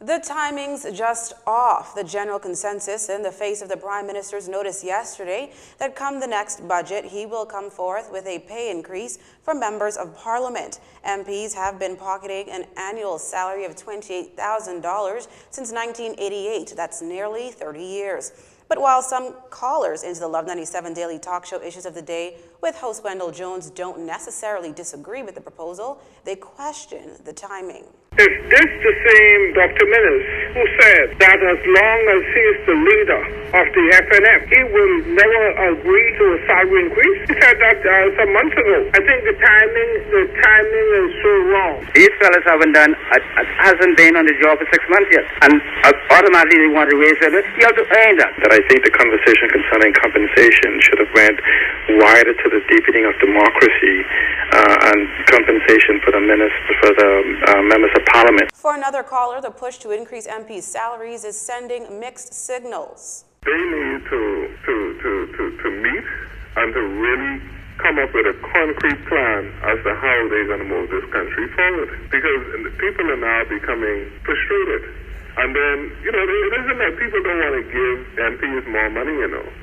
The timing's just off. The general consensus in the face of the Prime Minister's notice yesterday that come the next budget, he will come forth with a pay increase for members of Parliament. MPs have been pocketing an annual salary of $28,000 since 1988. That's nearly 30 years. But while some callers into the Love 97 Daily Talk Show issues of the day with host Wendell Jones don't necessarily disagree with the proposal, they question the timing. Is this the same Dr. Minnis who said that as long as he is the leader of the FNF, he will never agree to a salary increase? He said that some months ago. I think the timing is so wrong. These fellas hasn't been on the job for 6 months yet, and automatically they want to raise it. You have to earn that. That I think the conversation concerning compensation should have went wider to the deepening of democracy and compensation for the members of Parliament. For another caller, the push to increase MPs' salaries is sending mixed signals. They need to meet and to really come up with a concrete plan as to how they're going to move this country forward. Because people are now becoming frustrated. And then, it isn't that people don't want to give MPs more money,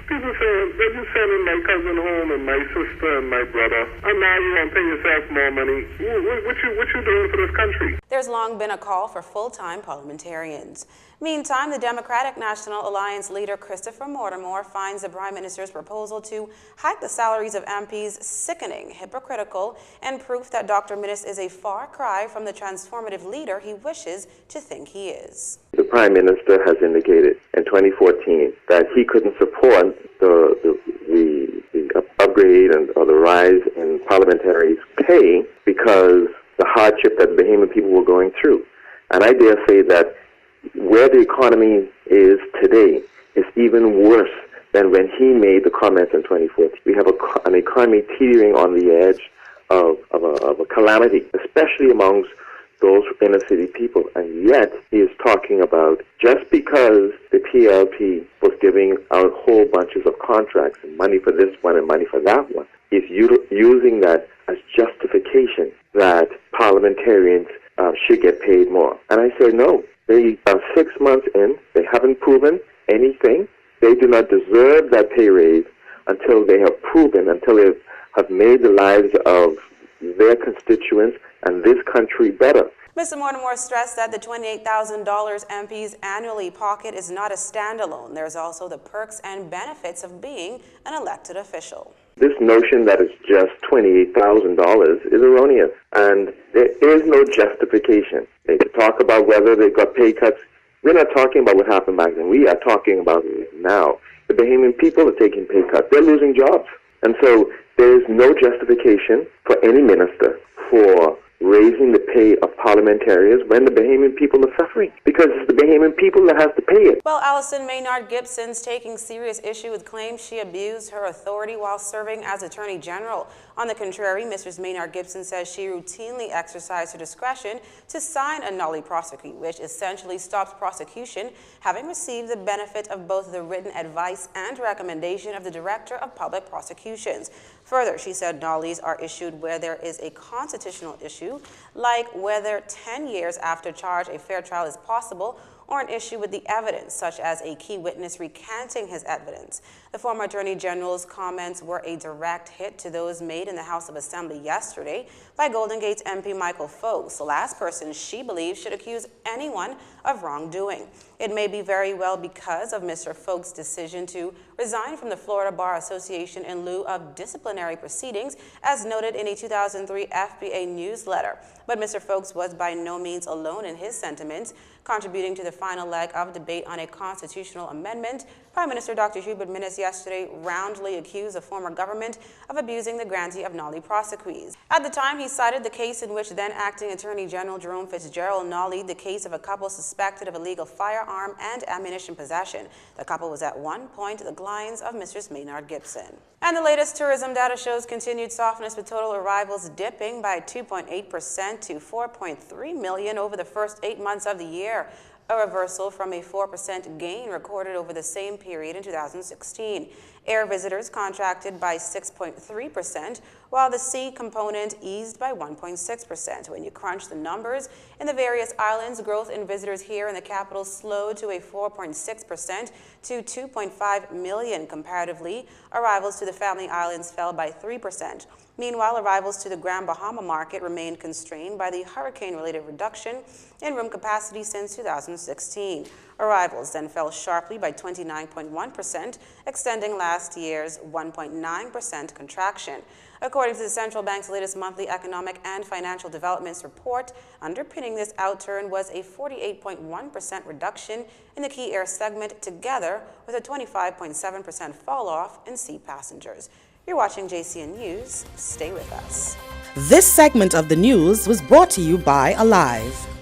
People say, they're just sending my cousin home and my sister and my brother, and now you want to pay yourself more money. What you doing for this country? There's long been a call for full-time parliamentarians. Meantime, the Democratic National Alliance leader Christopher Mortimer finds the Prime Minister's proposal to hike the salaries of MPs sickening, hypocritical, and proof that Dr. Minnis is a far cry from the transformative leader he wishes to think he is. The Prime Minister has indicated in 2014 that he couldn't support the upgrade or the rise in parliamentaries' pay because the hardship that the Bahamian people were going through. And I dare say that where the economy is today is even worse than when he made the comments in 2014. We have an economy teetering on the edge of a calamity, especially amongst those inner city people. And yet he is talking about just because the PLP was giving out whole bunches of contracts and money for this one and money for that one, he's using that as justification that parliamentarians should get paid more. And I say no. They are 6 months in. They haven't proven anything. They do not deserve that pay raise until they have proven, until they have made the lives of their constituents and this country better. Mr. Mortimer stressed that the $28,000 MPs annually pocket is not a standalone. There's also the perks and benefits of being an elected official. This notion that it's just $28,000 is erroneous, and there is no justification. They could talk about whether they got pay cuts. We're not talking about what happened back then. We are talking about it now. The Bahamian people are taking pay cuts. They're losing jobs. And so there is no justification for any minister for raising the pay of parliamentarians when the Bahamian people are suffering, because it's the Bahamian people that has to pay it. Well, Allison Maynard Gibson's taking serious issue with claims she abused her authority while serving as Attorney General. On the contrary, Mrs. Maynard Gibson says she routinely exercised her discretion to sign a nolle prosequi, which essentially stops prosecution, having received the benefit of both the written advice and recommendation of the Director of Public Prosecutions. Further, she said nolles are issued where there is a constitutional issue, like whether 10 years after charge a fair trial is possible, or an issue with the evidence, such as a key witness recanting his evidence. The former Attorney General's comments were a direct hit to those made in the House of Assembly yesterday by Golden Gate's MP Michael Foakes, the last person she believes should accuse anyone of wrongdoing. It may be very well because of Mr. Foakes' decision to resign from the Florida Bar Association in lieu of disciplinary proceedings, as noted in a 2003 FBA newsletter. But Mr. Foakes was by no means alone in his sentiments. Contributing to the final leg of debate on a constitutional amendment, Prime Minister Dr. Hubert Minnis yesterday roundly accused the former government of abusing the grantee of nolle prosequis. At the time, he cited the case in which then acting Attorney General Jerome Fitzgerald nollied the case of a couple suspected of illegal firearm and ammunition possession. The couple was at one point the clients of Mrs. Maynard Gibson. And the latest tourism data shows continued softness, with total arrivals dipping by 2.8% to 4.3 million over the first 8 months of the year, a reversal from a 4% gain recorded over the same period in 2016. Air visitors contracted by 6.3%, while the sea component eased by 1.6%. When you crunch the numbers in the various islands, growth in visitors here in the capital slowed to a 4.6% to 2.5 million comparatively. Arrivals to the Family Islands fell by 3%. Meanwhile, arrivals to the Grand Bahama market remained constrained by the hurricane-related reduction in room capacity since 2016. Arrivals then fell sharply by 29.1%, extending last year's 1.9% contraction. According to the central bank's latest monthly economic and financial developments report, underpinning this outturn was a 48.1% reduction in the key air segment, together with a 25.7% fall-off in sea passengers. You're watching JCN News. Stay with us. This segment of the news was brought to you by Alive.